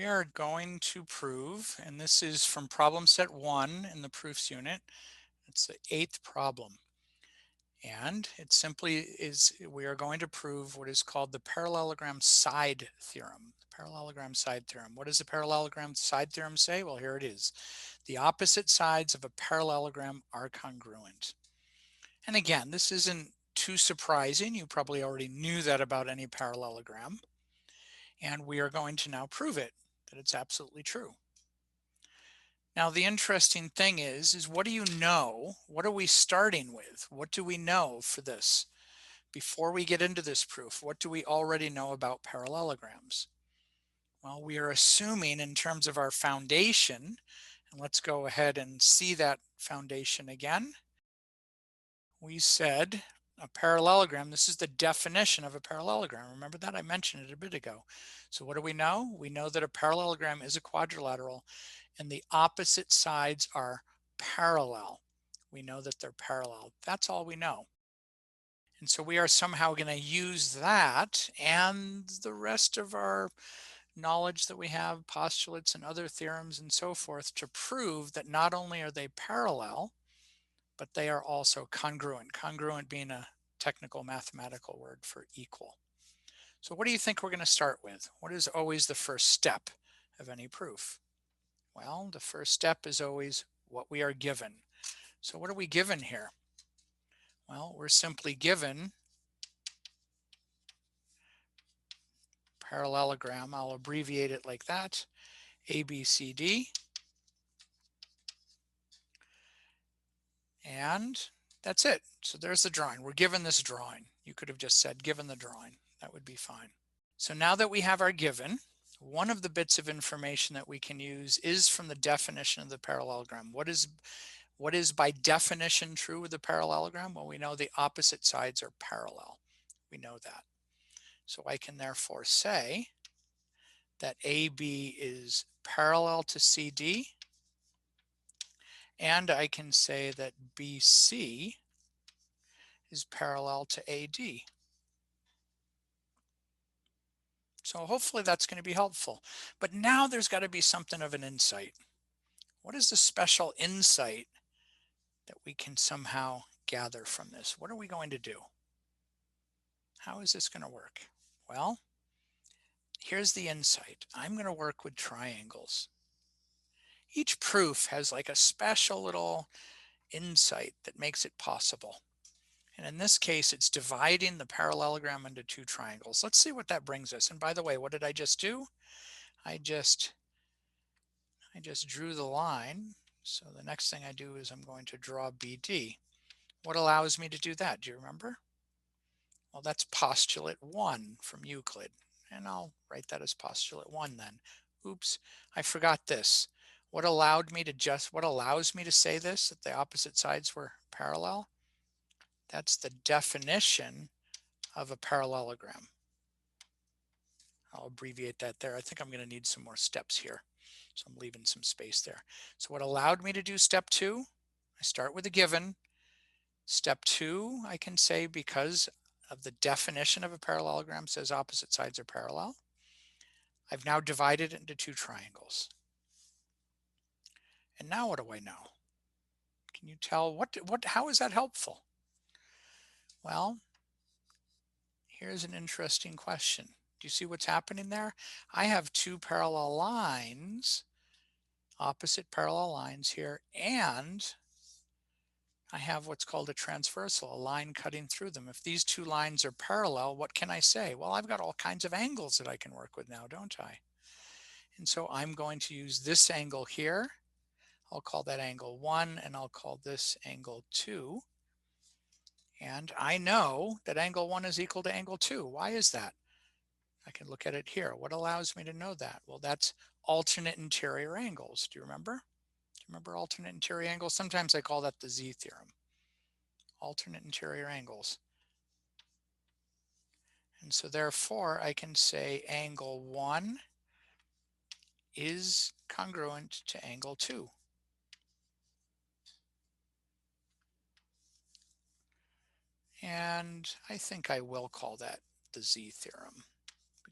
are going to prove, and this is from problem set 1 in the proofs unit. It's the 8th problem. And it simply is, we are going to prove what is called the parallelogram side theorem. The parallelogram side theorem. What does the parallelogram side theorem say? Well, here it is. The opposite sides of a parallelogram are congruent. And again, this isn't too surprising. You probably already knew that about any parallelogram. And we are going to now prove it, that it's absolutely true. Now, the interesting thing is what do you know? What are we starting with? What do we know for this? Before we get into this proof, what do we already know about parallelograms? Well, we are assuming in terms of our foundation, and let's go ahead and see that foundation again. We said a parallelogram, this is the definition of a parallelogram. Remember that? I mentioned it a bit ago. So what do we know? We know that a parallelogram is a quadrilateral and the opposite sides are parallel. We know that they're parallel. That's all we know. And so we are somehow going to use that and the rest of our knowledge that we have, postulates and other theorems and so forth, to prove that not only are they parallel, but they are also congruent. Congruent being a technical mathematical word for equal. So what do you think we're going to start with? What is always the first step of any proof? Well, the first step is always what we are given. So what are we given here? Well, we're simply given parallelogram. I'll abbreviate it like that, ABCD. And that's it. So there's the drawing. We're given this drawing. You could have just said given the drawing. That would be fine. So now that we have our given, one of the bits of information that we can use is from the definition of the parallelogram. What is by definition true with the parallelogram? Well, we know the opposite sides are parallel. We know that. So I can therefore say that AB is parallel to CD, and I can say that BC is parallel to AD. So hopefully that's going to be helpful. But now there's got to be something of an insight. What is the special insight that we can somehow gather from this? What are we going to do? How is this going to work? Well, here's the insight. I'm going to work with triangles. Each proof has like a special little insight that makes it possible. And in this case, it's dividing the parallelogram into two triangles. Let's see what that brings us. And by the way, what did I just do? I just drew the line. So the next thing I do is I'm going to draw BD. What allows me to do that? Do you remember? Well, that's postulate 1 from Euclid. And I'll write that as postulate 1 then. Oops, I forgot this. What allows me to say this, that the opposite sides were parallel? That's the definition of a parallelogram. I'll abbreviate that there. I think I'm going to need some more steps here. So I'm leaving some space there. So what allowed me to do step 2? I start with a given. Step 2, I can say because of the definition of a parallelogram says opposite sides are parallel. I've now divided it into two triangles. And now what do I know? Can you tell how is that helpful? Well, here's an interesting question. Do you see what's happening there? I have two parallel lines, opposite parallel lines here, and I have what's called a transversal, a line cutting through them. If these two lines are parallel, what can I say? Well, I've got all kinds of angles that I can work with now, don't I? And so I'm going to use this angle here. I'll call that angle 1, and I'll call this angle 2. And I know that angle 1 is equal to angle 2. Why is that? I can look at it here. What allows me to know that? Well, that's alternate interior angles. Do you remember? Do you remember alternate interior angles? Sometimes I call that the Z theorem. Alternate interior angles. And so therefore I can say angle 1 is congruent to angle 2. And I think I will call that the Z theorem,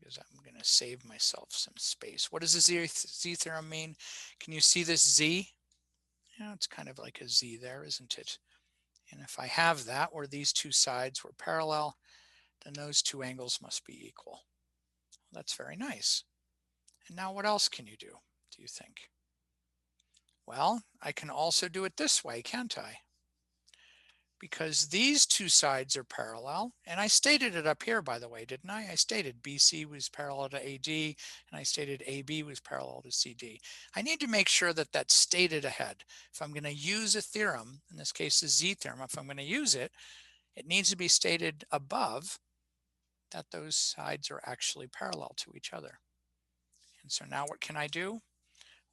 because I'm going to save myself some space. What does the Z theorem mean? Can you see this Z? Yeah, it's kind of like a Z there, isn't it? And if I have that where these two sides were parallel, then those two angles must be equal. Well, that's very nice. And now what else can you do you think? Well, I can also do it this way, can't I? Because these two sides are parallel, and I stated it up here, by the way, didn't I? I stated BC was parallel to AD, and I stated AB was parallel to CD. I need to make sure that that's stated ahead. If I'm going to use a theorem, in this case the Z theorem, if I'm going to use it, it needs to be stated above that those sides are actually parallel to each other. And so now what can I do?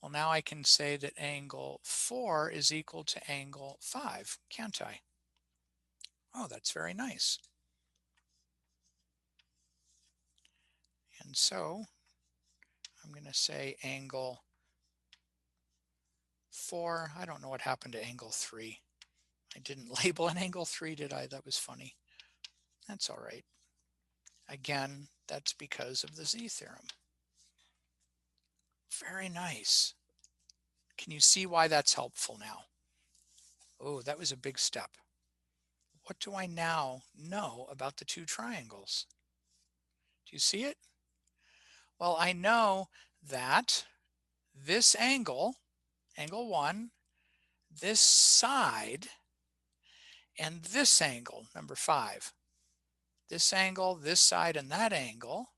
Well, now I can say that angle 4 is equal to angle 5, can't I? Oh, that's very nice. And so I'm going to say angle 4. I don't know what happened to angle 3. I didn't label an angle 3, did I? That was funny. That's all right. Again, that's because of the Z theorem. Very nice. Can you see why that's helpful now? Oh, that was a big step. What do I now know about the two triangles? Do you see it? Well, I know that this angle, angle 1, this side, and this angle, number 5, this angle, this side, and that angle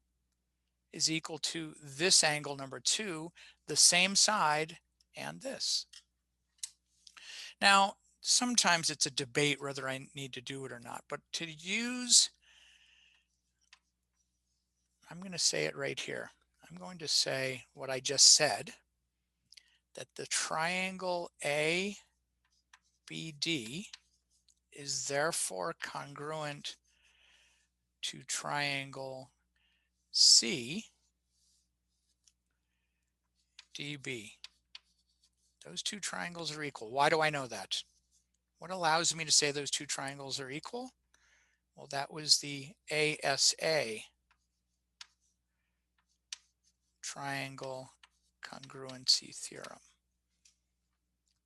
is equal to this angle, number 2, the same side, and this. Now, sometimes it's a debate whether I need to do it or not, but to use, I'm going to say it right here. I'm going to say what I just said, that the triangle ABD is therefore congruent to triangle CDB. Those two triangles are equal. Why do I know that? What allows me to say those two triangles are equal? Well, that was the ASA, triangle congruency theorem.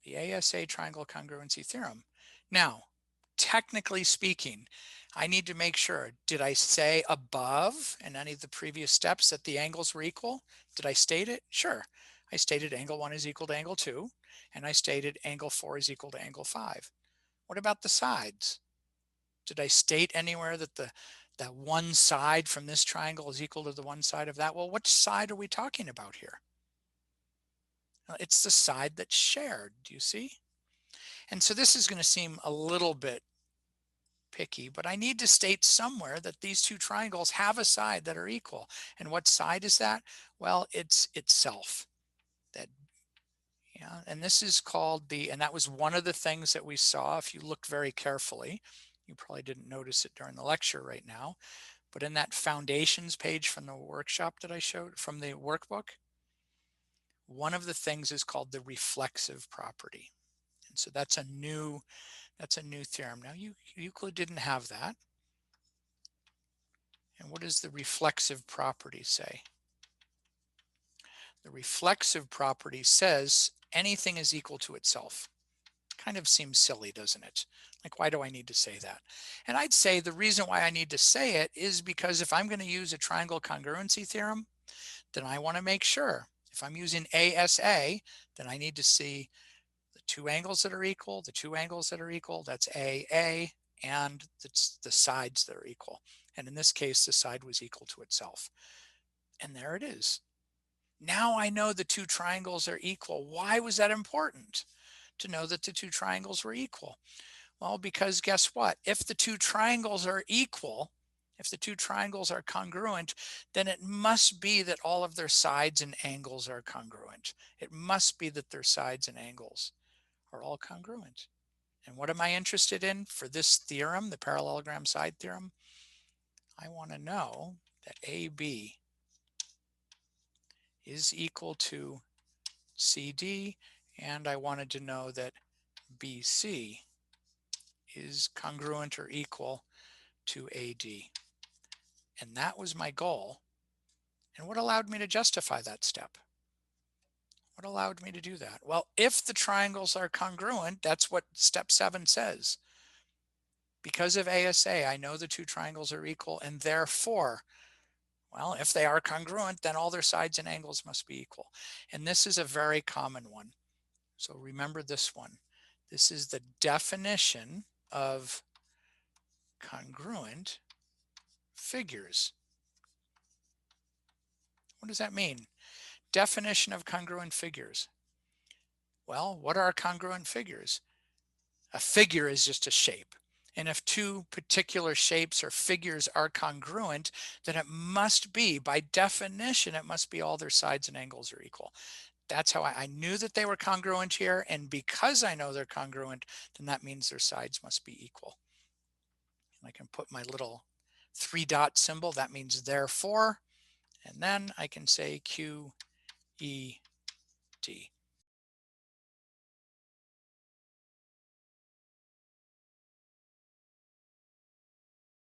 The ASA triangle congruency theorem. Now, technically speaking, I need to make sure, did I say above in any of the previous steps that the angles were equal? Did I state it? Sure. I stated angle 1 is equal to angle 2, and I stated angle 4 is equal to angle 5. What about the sides? Did I state anywhere that that one side from this triangle is equal to the one side of that? Well, which side are we talking about here? It's the side that's shared. Do you see? And so this is going to seem a little bit picky, but I need to state somewhere that these two triangles have a side that are equal. And what side is that? Well, it's itself. That, yeah, and this is called and that was one of the things that we saw. If you looked very carefully, you probably didn't notice it during the lecture right now, but in that foundations page from the workshop that I showed, from the workbook, one of the things is called the reflexive property. And so that's a new theorem. Now Euclid didn't have that. And what does the reflexive property say? The reflexive property says anything is equal to itself. Kind of seems silly, doesn't it? Like, why do I need to say that? And I'd say the reason why I need to say it is because if I'm going to use a triangle congruency theorem, then I want to make sure. If I'm using ASA, then I need to see the two angles that are equal, the two angles that are equal, that's AA, and the sides that are equal. And in this case, the side was equal to itself. And there it is. Now I know the two triangles are equal. Why was that important to know that the two triangles were equal? Well, because guess what? If the two triangles are equal, if the two triangles are congruent, then it must be that all of their sides and angles are congruent. It must be that their sides and angles are all congruent. And what am I interested in for this theorem, the parallelogram side theorem? I want to know that AB is equal to CD, and I wanted to know that BC is congruent or equal to AD. And that was my goal And what allowed me to justify that step? What allowed me to do that? Well, if the triangles are congruent, that's what step 7 says. Because of ASA, I know the two triangles are equal, and therefore, well, if they are congruent, then all their sides and angles must be equal. And this is a very common one. So remember this one. This is the definition of congruent figures. What does that mean? Definition of congruent figures. Well, what are congruent figures? A figure is just a shape. And if two particular shapes or figures are congruent, then it must be, by definition, it must be all their sides and angles are equal. That's how I knew that they were congruent here. And because I know they're congruent, then that means their sides must be equal. And I can put my little 3-dot symbol. That means therefore. And then I can say Q, E, D.